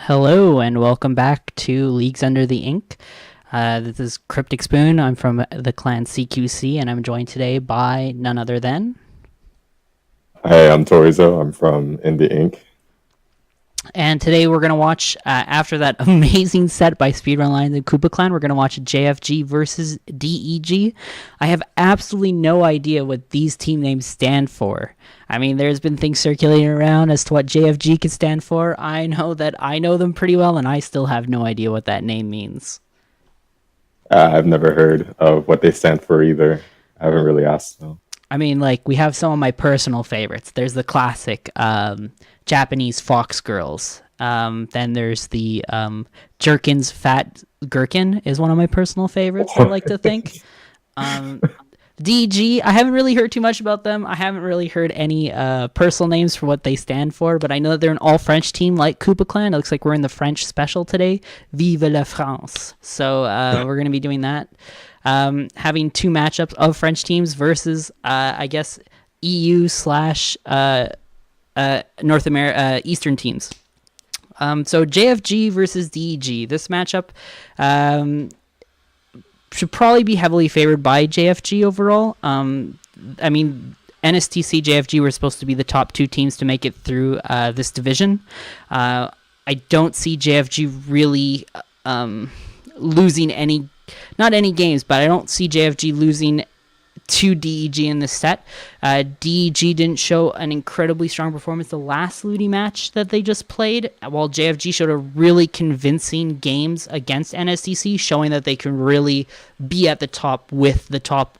Hello and welcome back to Leagues Under the Ink. This is Cryptic Spoon. I'm from the clan CQC, and I'm joined today by none other than... Hey, I'm Torizo. I'm from Indie Inc. And today we're going to watch, after that amazing set by Speedrun Lions and Koopa Clan, we're going to watch JFG versus DEG. I have absolutely no idea what these team names stand for. I mean, there's been things circulating around as to what JFG could stand for. I know that I know them pretty well, and I still have no idea what that name means. I've never heard of what they stand for either. I haven't really asked. So. I mean, like, we have some of my personal favorites. There's the classic Japanese Fox Girls. Then there's the Jerkins Fat Gherkin is one of my personal favorites, I like to think. DG, I haven't really heard too much about them. I haven't really heard any personal names for what they stand for, but I know that they're an all-French team like Koopa Clan. It looks like we're in the French special today. Vive la France. So we're going to be doing that. Having two matchups of French teams versus, I guess, EU / North America, Eastern teams. So JFG versus DEG. This matchup should probably be heavily favored by JFG overall. I mean, NSTC, JFG were supposed to be the top two teams to make it through this division. I don't see JFG really losing not any games, but I don't see JFG losing to DEG in this set. DEG didn't show an incredibly strong performance the last lUTI match that they just played, while JFG showed a really convincing games against NSTC, showing that they can really be at the top with the top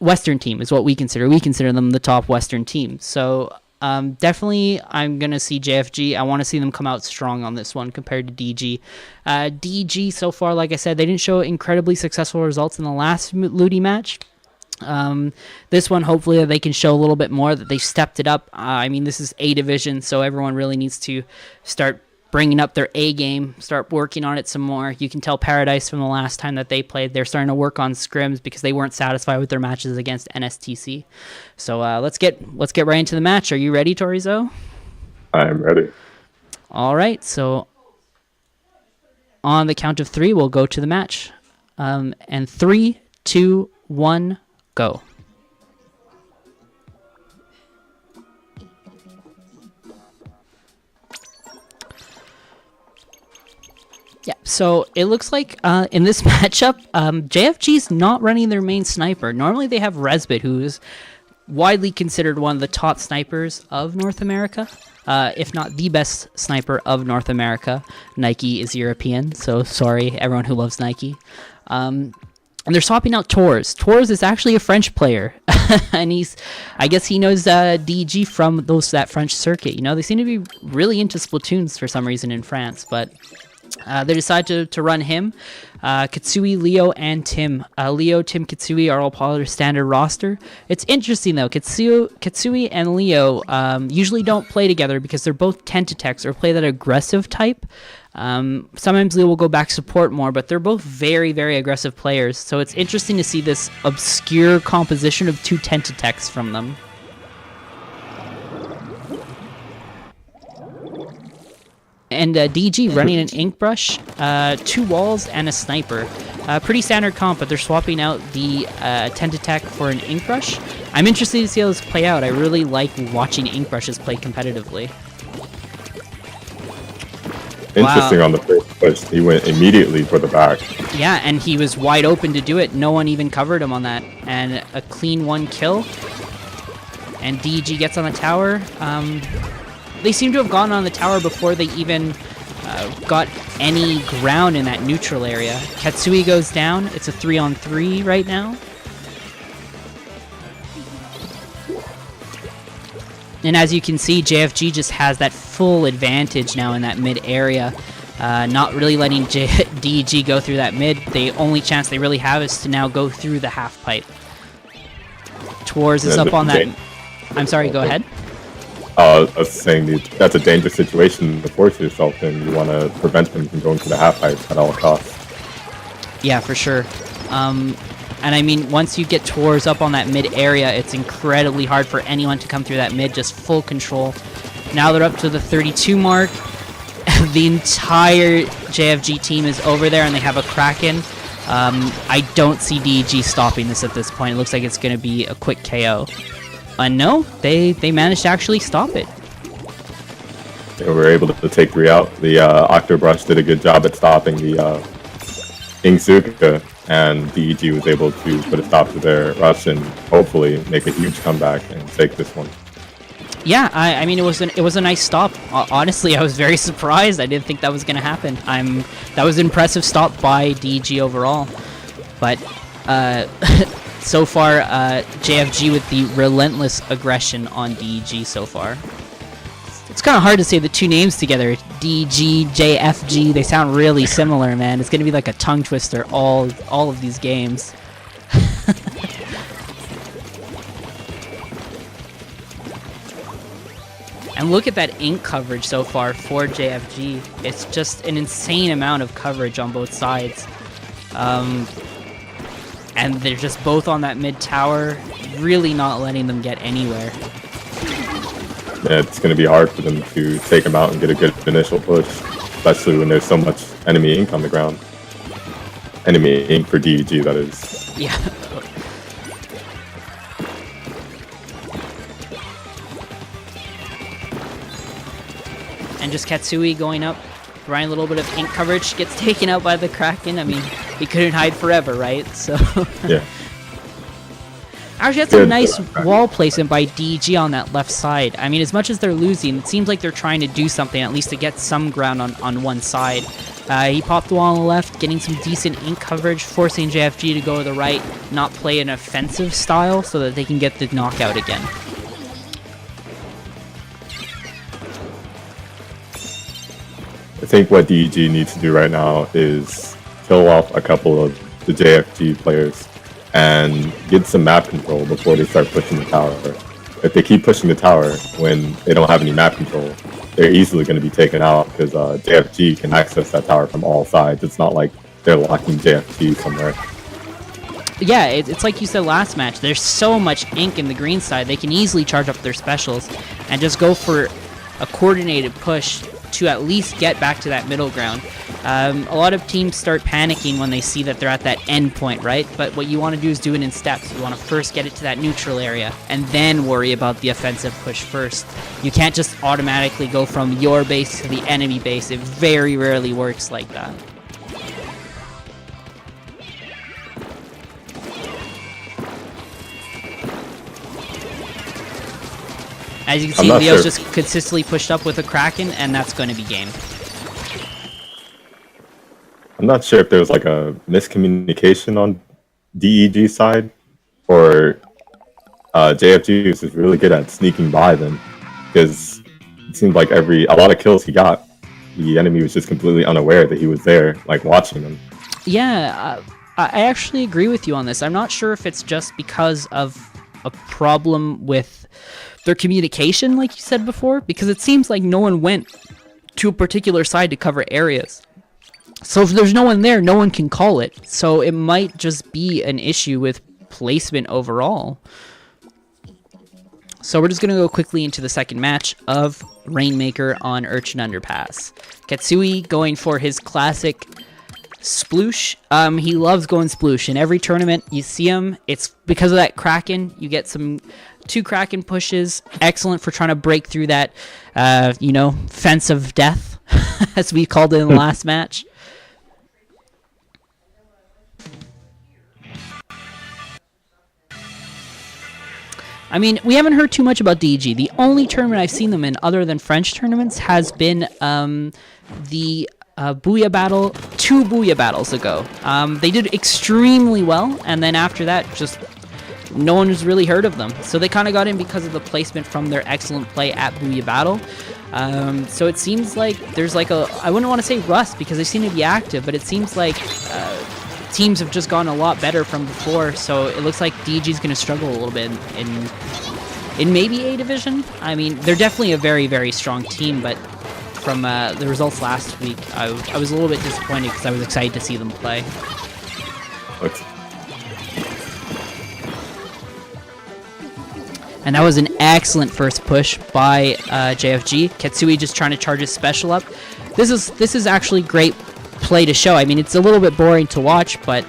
Western team is what we consider. We consider them the top Western team. So definitely I'm going to see JFG. I want to see them come out strong on this one compared to DG. DG, so far, like I said, they didn't show incredibly successful results in the last lUTI match. This one, hopefully they can show a little bit more, that they stepped it up. I mean, this is A division, so everyone really needs to start bringing up their A game, start working on it some more. You can tell Paradise from the last time that they played, they're starting to work on scrims because they weren't satisfied with their matches against NSTC. So let's get right into the match. Are you ready, Torizo? I'm ready. All right, so on the count of 3, we'll go to the match. And 3, 2, 1, go. Yeah, so it looks like in this matchup, JFG's not running their main sniper. Normally they have Resbit, who is widely considered one of the top snipers of North America, if not the best sniper of North America. Nike is European, so sorry everyone who loves Nike. And they're swapping out Tors. Tors is actually a French player, and I guess he knows DG from that French circuit. You know, they seem to be really into Splatoons for some reason in France, but they decided to run him. Katsui, Leo, and Tim. Leo, Tim, Katsui are all part of their standard roster. It's interesting, though. Katsui and Leo usually don't play together because they're both Tentatex or play that aggressive type. Sometimes Leo will go back support more, but they're both very, very aggressive players. So it's interesting to see this obscure composition of two Tentatex from them. and DG running an ink brush, 2 walls, and a sniper. Pretty standard comp, but they're swapping out the tent attack for an ink brush. I'm interested to see how this play out. I really like watching ink brushes play competitively. Interesting. Wow. On the first push, he went immediately for the back. Yeah, and he was wide open to do it. No one even covered him on that. And a clean 1 kill. And DG gets on the tower. They seem to have gone on the tower before they even got any ground in that neutral area. Katsui goes down. It's a 3-on-3 right now. And as you can see, JFG just has that full advantage now in that mid area. Not really letting DG go through that mid. The only chance they really have is to now go through the half pipe. Tors is up on that. I'm sorry, go ahead. I was saying that's a dangerous situation to force yourself in. You want to prevent them from going to the half pipe at all costs. Yeah, for sure. And I mean, once you get Tors up on that mid area, it's incredibly hard for anyone to come through that mid, just full control. Now they're up to the 32 mark. The entire JFG team is over there, and they have a Kraken. I don't see DEG stopping this at this point. It looks like it's going to be a quick KO. No, they managed to actually stop it. They were able to take 3 out. The Octobrush did a good job at stopping the Ingzuka, and DEG was able to put a stop to their rush and hopefully make a huge comeback and take this one. Yeah, I mean, it was a nice stop. Honestly, I was very surprised. I didn't think that was going to happen. That was an impressive stop by DEG overall. But so far, JFG with the relentless aggression on DEG so far. It's kind of hard to say the 2 names together. DEG, JFG, they sound really similar, man. It's going to be like a tongue twister all of these games. And look at that ink coverage so far for JFG. It's just an insane amount of coverage on both sides. And they're just both on that mid tower, really not letting them get anywhere. Yeah, it's going to be hard for them to take them out and get a good initial push, especially when there's so much enemy ink on the ground. Enemy ink for DEG, that is. Yeah. And just Katsui going up, throwing a little bit of ink coverage, gets taken out by the Kraken. I mean, he couldn't hide forever, right? So. Yeah. Actually, that's a nice wall placement by DEG on that left side. I mean, as much as they're losing, it seems like they're trying to do something, at least to get some ground on one side. He popped the wall on the left, getting some decent ink coverage, forcing JFG to go to the right, not play an offensive style so that they can get the knockout again. I think what DEG needs to do right now is kill off a couple of the JFG players and get some map control before they start pushing the tower. If they keep pushing the tower when they don't have any map control, they're easily going to be taken out because JFG can access that tower from all sides. It's not like they're locking JFG somewhere. Yeah, it's like you said last match. There's so much ink in the green side, they can easily charge up their specials and just go for a coordinated push to at least get back to that middle ground. A lot of teams start panicking when they see that they're at that end point, right? But what you want to do is do it in steps. You want to first get it to that neutral area and then worry about the offensive push first. You can't just automatically go from your base to the enemy base. It very rarely works like that. As you can see, Leo's just consistently pushed up with a Kraken, and that's going to be game. I'm not sure if there was like a miscommunication on DEG's side, or JFG was just really good at sneaking by them, because it seemed like a lot of kills he got, the enemy was just completely unaware that he was there, like watching them. Yeah, I actually agree with you on this. I'm not sure if it's just because of a problem with their communication, like you said before, because it seems like no one went to a particular side to cover areas. So if there's no one there, no one can call it. So it might just be an issue with placement overall. So we're just going to go quickly into the second match of Rainmaker on Urchin Underpass. Ketsui going for his classic sploosh. He loves going sploosh. In every tournament you see him, it's because of that Kraken. You get two Kraken pushes. Excellent for trying to break through that, fence of death, as we called it in the last match. I mean, we haven't heard too much about DEG. The only tournament I've seen them in, other than French tournaments, has been the Booyah Battle, 2 Booyah Battles ago. They did extremely well, and then after that, just no one has really heard of them. So they kind of got in because of the placement from their excellent play at Booyah Battle. So it seems like there's like I wouldn't want to say rust because they seem to be active, but it seems like teams have just gotten a lot better from before, so it looks like DEG is going to struggle a little bit in maybe A Division. I mean, they're definitely a very, very strong team, but from the results last week, I was a little bit disappointed because I was excited to see them play. Okay. And that was an excellent first push by JFG. Ketsui just trying to charge his special up. This is actually great play to show. I mean, it's a little bit boring to watch, but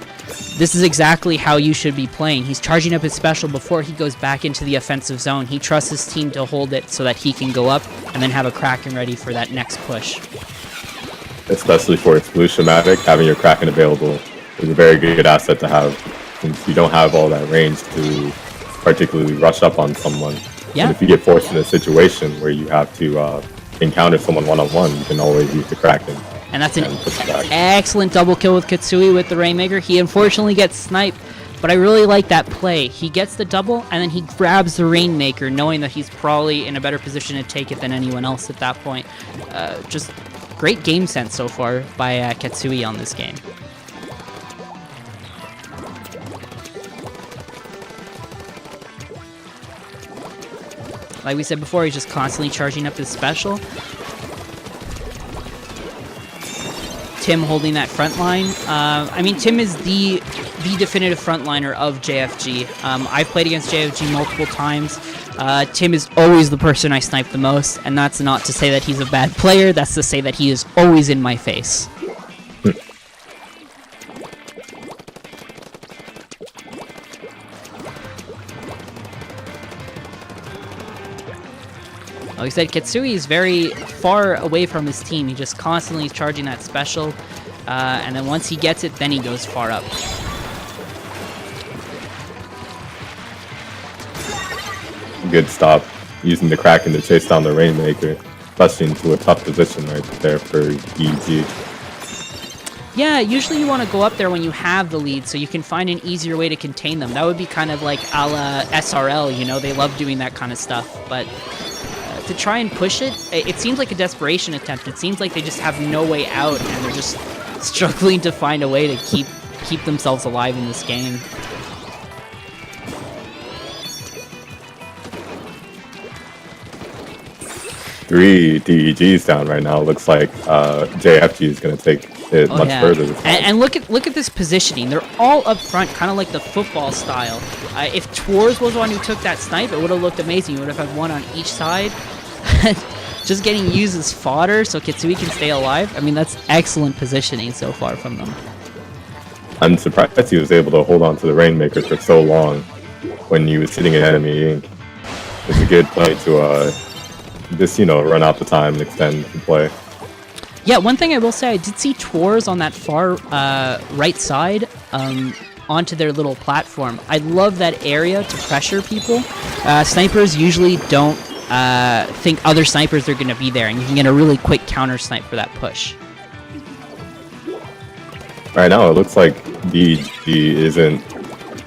this is exactly how you should be playing. He's charging up his special before he goes back into the offensive zone. He trusts his team to hold it so that he can go up and then have a Kraken ready for that next push. Especially for its blue schematic, having your Kraken available is a very good asset to have, since you don't have all that range to particularly rush up on someone. Yeah. But if you get forced in a situation where you have to encounter someone one-on-one, you can always use the Kraken. And that's an excellent double kill with Ketsui with the Rainmaker. He unfortunately gets sniped, but I really like that play. He gets the double, and then he grabs the Rainmaker, knowing that he's probably in a better position to take it than anyone else at that point. Just great game sense so far by Ketsui on this game. Like we said before, he's just constantly charging up his special. Tim holding that front line. I mean, Tim is the definitive frontliner of JFG. I've played against JFG multiple times. Tim is always the person I snipe the most, and that's not to say that he's a bad player. That's to say that he is always in my face. Like I said, Ketsui is very far away from his team. He just constantly is charging that special, and then once he gets it, then he goes far up. Good stop, using the Kraken to chase down the Rainmaker, especially into a tough position right there for DEG. Yeah, usually you want to go up there when you have the lead so you can find an easier way to contain them. That would be kind of like a la SRL, you know, they love doing that kind of stuff, but to try and push it, it seems like a desperation attempt. It seems like they just have no way out, and they're just struggling to find a way to keep themselves alive in this game. Three DEGs down right now. Looks like JFG is going to take it much further. And look at this positioning. They're all up front, kind of like the football style. If Tors was one who took that snipe, it would have looked amazing. You would have had one on each side. Just getting used as fodder so Ketsui can stay alive. I mean, that's excellent positioning so far from them. I'm surprised he was able to hold on to the Rainmaker for so long when he was sitting in enemy ink. It's a good play to just, run out the time and extend the play. Yeah, one thing I will say, I did see Tors on that far right side onto their little platform. I love that area to pressure people. Snipers usually don't think other snipers are going to be there, and you can get a really quick counter snipe for that push. Right now, it looks like DEG isn't,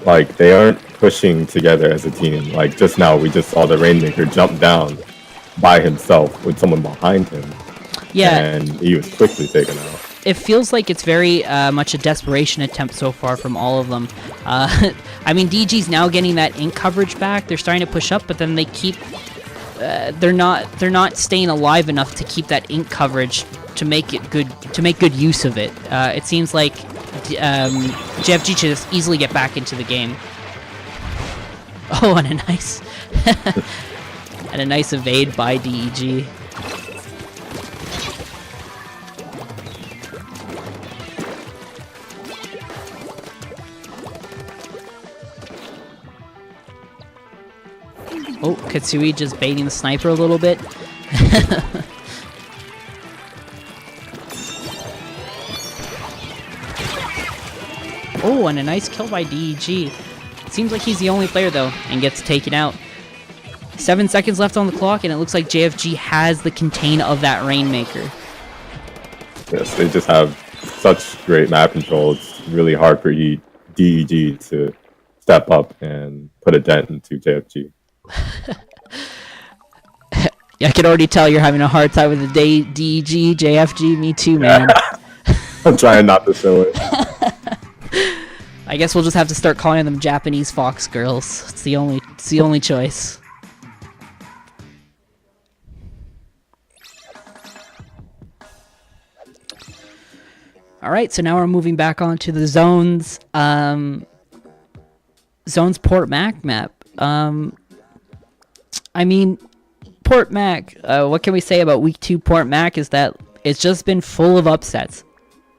like, they aren't pushing together as a team. Like, just now, we just saw the Rainmaker jump down by himself with someone behind him. Yeah. And he was quickly taken out. It feels like it's very much a desperation attempt so far from all of them. I mean, DG's now getting that ink coverage back. They're starting to push up, but then they keep... they're not staying alive enough to keep that ink coverage to make good use of it. It seems like JFG should just easily get back into the game. Oh, and a nice And a nice evade by DEG. Oh, Katsui just baiting the sniper a little bit. Oh, and a nice kill by DEG. Seems like he's the only player, though, and gets taken out. 7 seconds left on the clock, and it looks like JFG has the contain of that Rainmaker. Yes, they just have such great map control. It's really hard for DEG to step up and put a dent into JFG. I can already tell you're having a hard time with the DEG, JFG. Me too, man. I'm trying not to show it. I guess we'll just have to start calling them Japanese fox girls. It's the only choice. All right, so now we're moving back onto the zones. Zones Port Mac map. I mean, Port Mac. What can we say about Week 2 Port Mac is that it's just been full of upsets.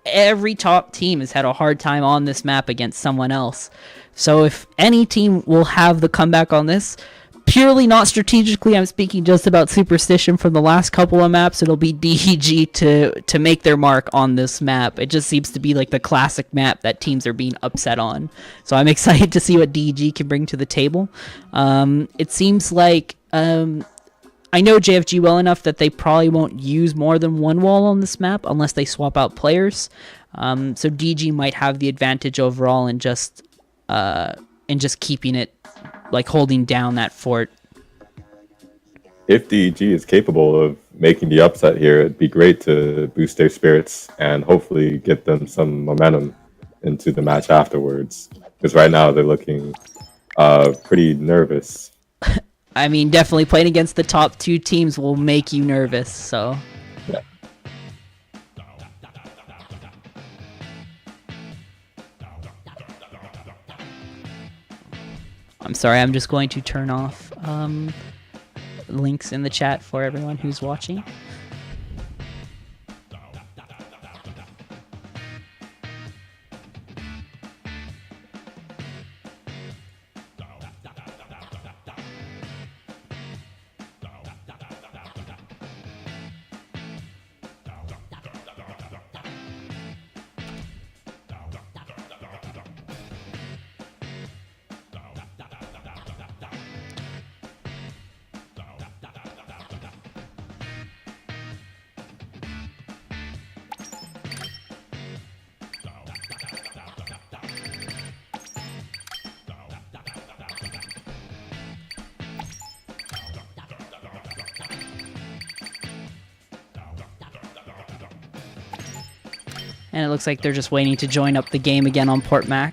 Every top team has had a hard time on this map against someone else. So if any team will have the comeback on this, purely not strategically, I'm speaking just about superstition from the last couple of maps, it'll be DEG to make their mark on this map. It just seems to be like the classic map that teams are being upset on. So I'm excited to see what DEG can bring to the table. It seems like I know JFG well enough that they probably won't use more than one wall on this map unless they swap out players. So DG might have the advantage overall in just keeping it, like holding down that fort. If DEG is capable of making the upset here, it'd be great to boost their spirits and hopefully get them some momentum into the match afterwards. Because right now they're looking pretty nervous. I mean, definitely playing against the top two teams will make you nervous, so... Yeah. I'm sorry, I'm just going to turn off links in the chat for everyone who's watching. And it looks like they're just waiting to join up the game again on Port Mac.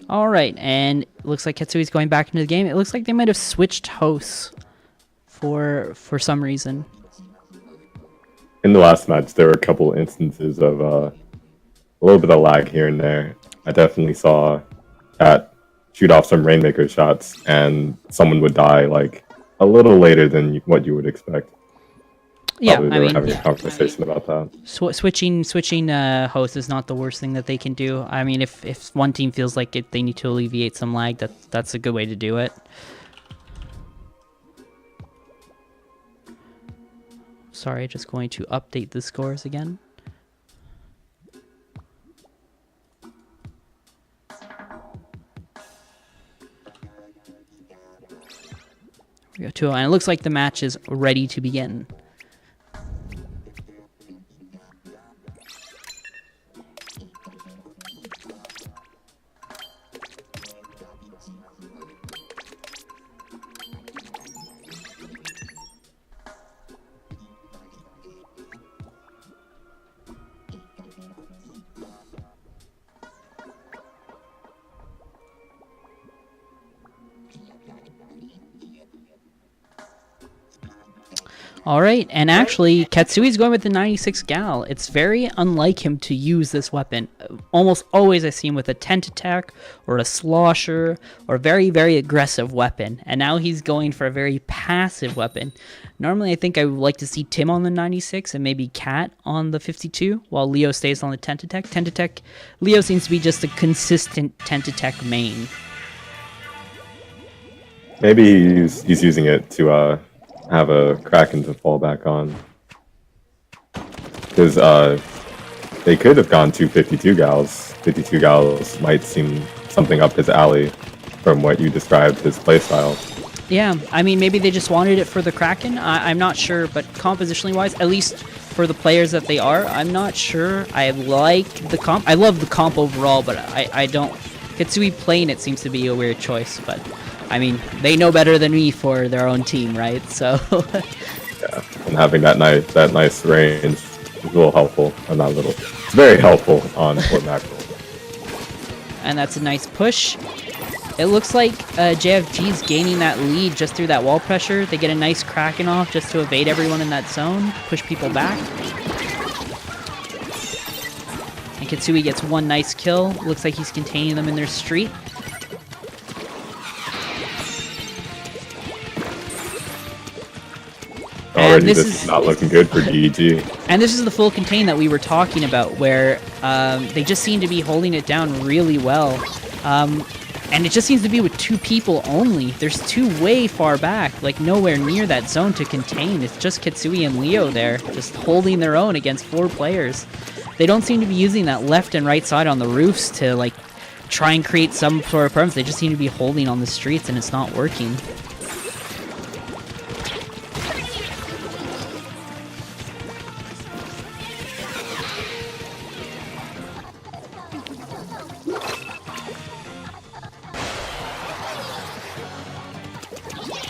All right, and it looks like Katsui's going back into the game. It looks like they might have switched hosts for some reason. In the last match, there were a couple instances of a little bit of lag here and there. I definitely saw Cat shoot off some Rainmaker shots, and someone would die like a little later than what you would expect. Yeah, Probably I mean, having a conversation about that. Switching hosts is not the worst thing that they can do. I mean, if one team feels like they need to alleviate some lag, that's a good way to do it. Sorry, just going to update the scores again. We go to, and it looks like the match is ready to begin. All right, and actually, Katsui's going with the 96 Gal. It's very unlike him to use this weapon. Almost always I see him with a tent attack or a slosher or a very, very aggressive weapon. And now he's going for a very passive weapon. Normally, I think I would like to see Tim on the 96 and maybe Cat on the 52 while Leo stays on the tent attack. Tent attack, Leo seems to be just a consistent tent attack main. Maybe he's using it to have a Kraken to fall back on. Because they could have gone to 52 Gals. 52 Gals might seem something up his alley from what you described his playstyle. Yeah, I mean, maybe they just wanted it for the Kraken. I'm not sure, but compositionally wise, at least for the players that they are, I'm not sure. I like the comp. I love the comp overall, but I don't. Katsui playing it seems to be a weird choice, but I mean, they know better than me for their own team, right? So yeah, and having that nice range is a little helpful. Or not a little. It's very helpful on Fort Mackerel. And that's a nice push. It looks like JFG's gaining that lead just through that wall pressure. They get a nice Kraken off just to evade everyone in that zone, push people back. And Katsui gets one nice kill. Looks like he's containing them in their street. Already this is not looking good for DEG. And this is the full contain that we were talking about, where they just seem to be holding it down really well. And it just seems to be with two people only. There's two way far back, like nowhere near that zone to contain. It's just Katsui and Leo there, just holding their own against 4 players. They don't seem to be using that left and right side on the roofs to like try and create some sort of problems. They just seem to be holding on the streets, and it's not working.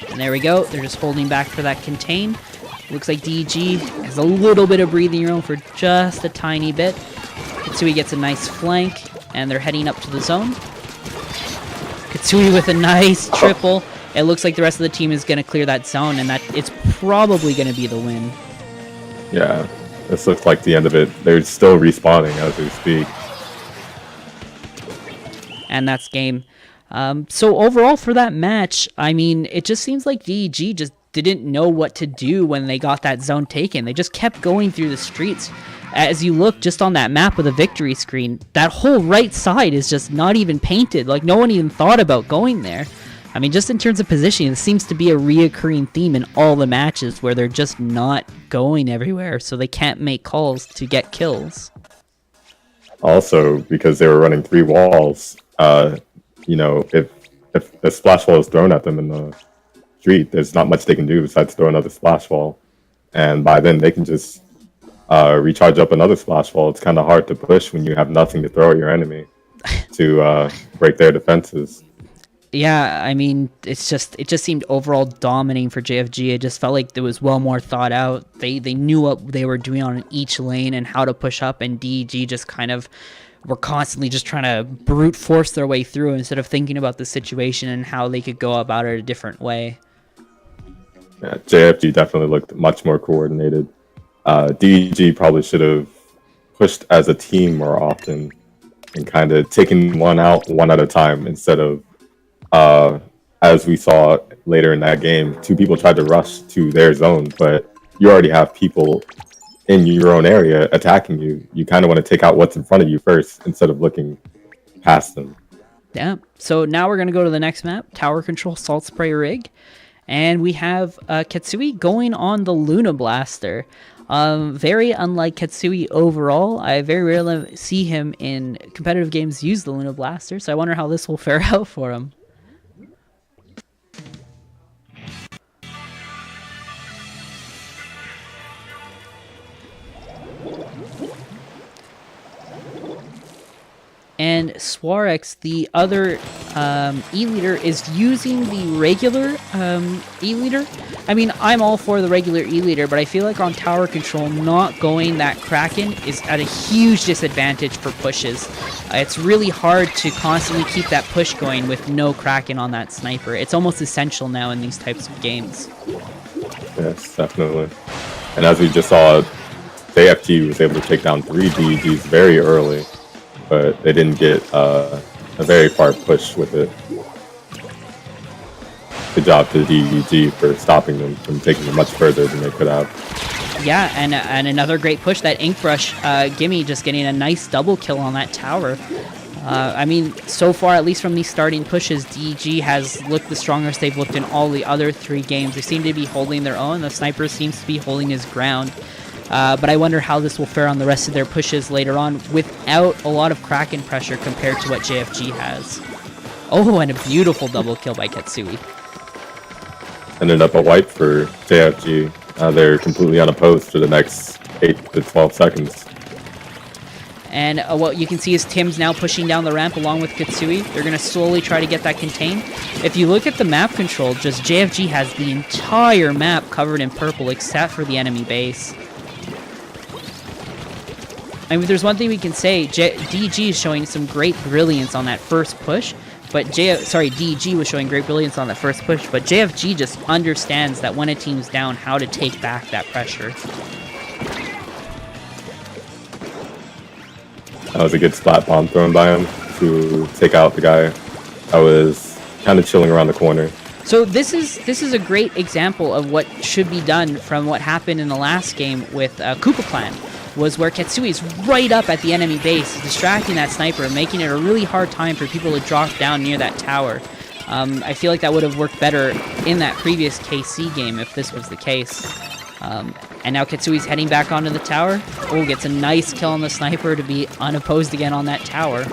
And there we go. They're just holding back for that contain. Looks like DEG has a little bit of breathing room for just a tiny bit. Katsui gets a nice flank, and they're heading up to the zone. Katsui with a nice triple. It looks like the rest of the team is going to clear that zone, and that it's probably going to be the win. Yeah, this looks like the end of it. They're still respawning as we speak. And that's game. So overall for that match, I mean, it just seems like DEG just didn't know what to do when they got that zone taken. They just kept going through the streets. As you look just on that map with a victory screen, that whole right side is just not even painted. Like, no one even thought about going there. I mean, just in terms of positioning, it seems to be a reoccurring theme in all the matches where they're just not going everywhere, so they can't make calls to get kills. Also, because they were running 3 walls, you know, if a splash wall is thrown at them in the street, there's not much they can do besides throw another splash wall. And by then, they can just recharge up another splash wall. It's kind of hard to push when you have nothing to throw at your enemy to break their defenses. Yeah, I mean, it just seemed overall dominating for JFG. It just felt like it was well more thought out. They knew what they were doing on each lane and how to push up, and DEG just kind of were constantly just trying to brute force their way through instead of thinking about the situation and how they could go about it a different way. Yeah, JFG definitely looked much more coordinated. DEG probably should have pushed as a team more often and kind of taken one out one at a time instead of, as we saw later in that game, 2 people tried to rush to their zone, but you already have people in your own area attacking you. You kind of want to take out what's in front of you first instead of looking past them. Yeah, so now we're going to go to the next map, Tower Control Salt Spray Rig. And we have Katsui going on the Luna Blaster. Very unlike Katsui overall. I very rarely see him in competitive games use the Luna Blaster, so I wonder how this will fare out for him. And Swarex, the other E-Leader, is using the regular E-Leader. I mean, I'm all for the regular E-Leader, but I feel like on Tower Control, not going that Kraken is at a huge disadvantage for pushes. It's really hard to constantly keep that push going with no Kraken on that sniper. It's almost essential now in these types of games. Yes, definitely. And as we just saw, JFG was able to take down 3 DEGs very early, but they didn't get a very far push with it. Good job to DEG for stopping them from taking it much further than they could have. Yeah, and another great push, that Ink Brush Gimme just getting a nice double kill on that tower. I mean, so far, at least from these starting pushes, DEG has looked the strongest they've looked in all the other 3 games. They seem to be holding their own. The sniper seems to be holding his ground. But I wonder how this will fare on the rest of their pushes later on without a lot of Kraken pressure compared to what JFG has. Oh, and a beautiful double kill by Ketsui. Ended up a wipe for JFG. They're completely unopposed for the next 8 to 12 seconds. And what you can see is Tim's now pushing down the ramp along with Ketsui. They're going to slowly try to get that contained. If you look at the map control, just JFG has the entire map covered in purple except for the enemy base. I mean, if there's one thing we can say, DEG is showing some great brilliance on that first push, but DEG was showing great brilliance on that first push, but JFG just understands that when a team's down, how to take back that pressure. That was a good splat bomb thrown by him to take out the guy that was kind of chilling around the corner. So this is a great example of what should be done from what happened in the last game with Koopa Clan, was where Ketsui is right up at the enemy base, distracting that sniper and making it a really hard time for people to drop down near that tower. I feel like that would have worked better in that previous KC game if this was the case. And now Ketsui's heading back onto the tower. Oh, gets a nice kill on the sniper to be unopposed again on that tower.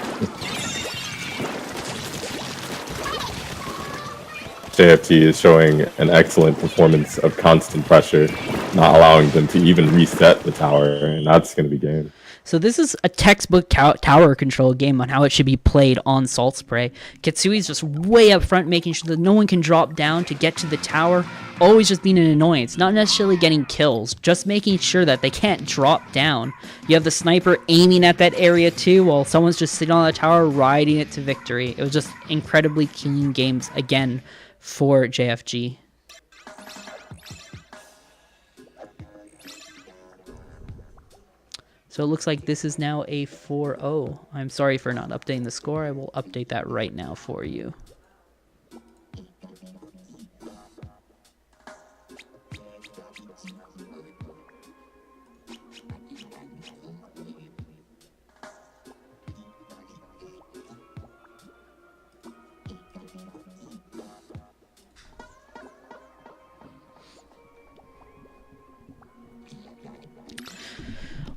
JFG is showing an excellent performance of constant pressure, not allowing them to even reset the tower, and that's going to be game. So this is a textbook tower control game on how it should be played on Salt Spray. Ketsui's just way up front, making sure that no one can drop down to get to the tower, always just being an annoyance, not necessarily getting kills, just making sure that they can't drop down. You have the sniper aiming at that area too, while someone's just sitting on the tower riding it to victory. It was just incredibly clean games again for JFG. So it looks like this is now a 4-0. I'm sorry for not updating the score. I will update that right now for you.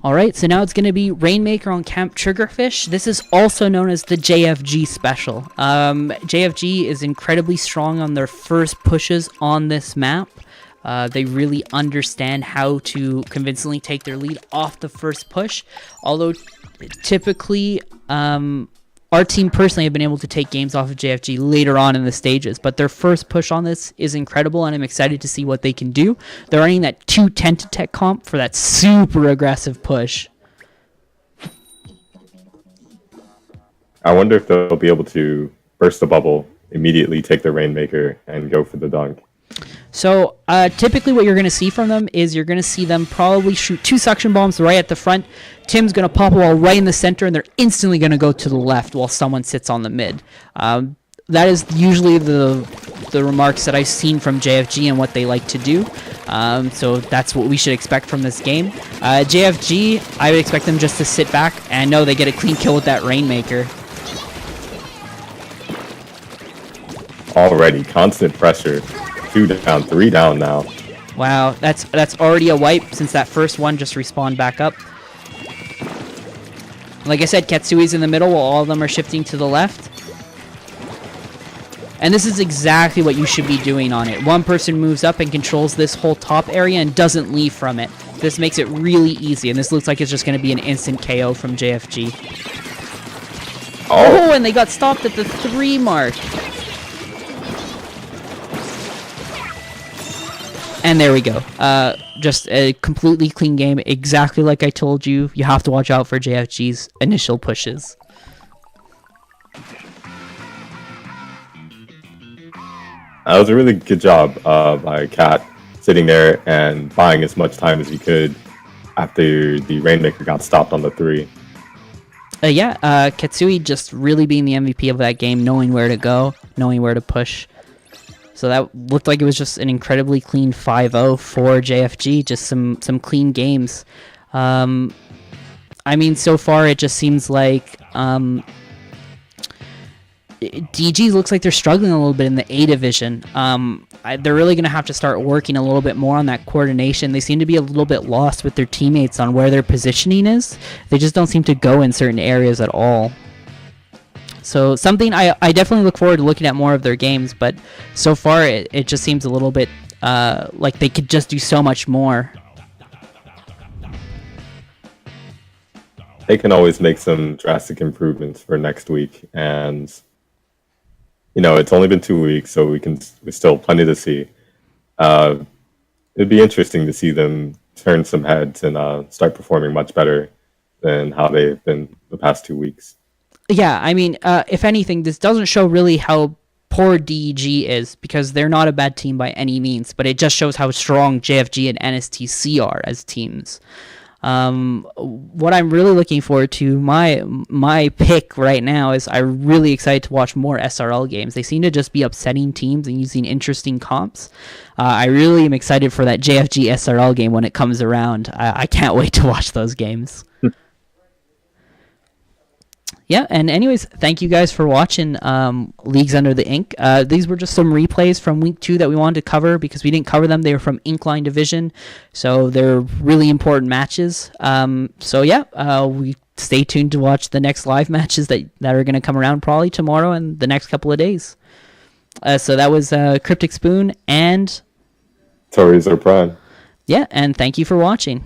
Alright, so now it's going to be Rainmaker on Camp Triggerfish. This is also known as the JFG special. JFG is incredibly strong on their first pushes on this map. They really understand how to convincingly take their lead off the first push. Although, typically, our team personally have been able to take games off of JFG later on in the stages, but their first push on this is incredible, and I'm excited to see what they can do. They're running that 210 to tech comp for that super aggressive push. I wonder if they'll be able to burst the bubble, immediately take the Rainmaker, and go for the dunk. So typically what you're going to see from them is you're going to see them probably shoot 2 suction bombs right at the front. Tim's going to pop a wall right in the center, and they're instantly going to go to the left while someone sits on the mid. That is usually the remarks that I've seen from JFG and what they like to do. So that's what we should expect from this game. JFG, I would expect them just to sit back and know they get a clean kill with that Rainmaker. Already, constant pressure. 2 down, 3 down now. Wow, that's already a wipe since that first one just respawned back up. Like I said, Ketsui's in the middle while all of them are shifting to the left. And this is exactly what you should be doing on it. One person moves up and controls this whole top area and doesn't leave from it. This makes it really easy, and this looks like it's just going to be an instant KO from JFG. Oh, and they got stopped at the 3 mark. And there we go. Just a completely clean game, exactly like I told you. You have to watch out for JFG's initial pushes. That was a really good job by Cat sitting there and buying as much time as he could after the Rainmaker got stopped on the 3. Katsui just really being the MVP of that game, knowing where to go, knowing where to push. So that looked like it was just an incredibly clean 5-0 for JFG, just some clean games. I mean, so far it just seems like DG looks like they're struggling a little bit in the A division. They're really going to have to start working a little bit more on that coordination. They seem to be a little bit lost with their teammates on where their positioning is. They just don't seem to go in certain areas at all. So something I definitely look forward to looking at more of their games, but so far it just seems a little bit like they could just do so much more. They can always make some drastic improvements for next week, and it's only been 2 weeks, so we still plenty to see. It'd be interesting to see them turn some heads and start performing much better than how they've been the past 2 weeks. Yeah, I mean, if anything, this doesn't show really how poor DEG is, because they're not a bad team by any means, but it just shows how strong JFG and NSTC are as teams. What I'm really looking forward to, my pick right now, is I'm really excited to watch more SRL games. They seem to just be upsetting teams and using interesting comps. I really am excited for that JFG SRL game when it comes around. I can't wait to watch those games. Yeah, and anyways, thank you guys for watching Leagues Under the Ink. These were just some replays from Week 2 that we wanted to cover because we didn't cover them. They were from Inkline Division, so they're really important matches. We stay tuned to watch the next live matches that are going to come around probably tomorrow and the next couple of days. So that was Cryptic Spoon and... Torizo Prime. Yeah, and thank you for watching.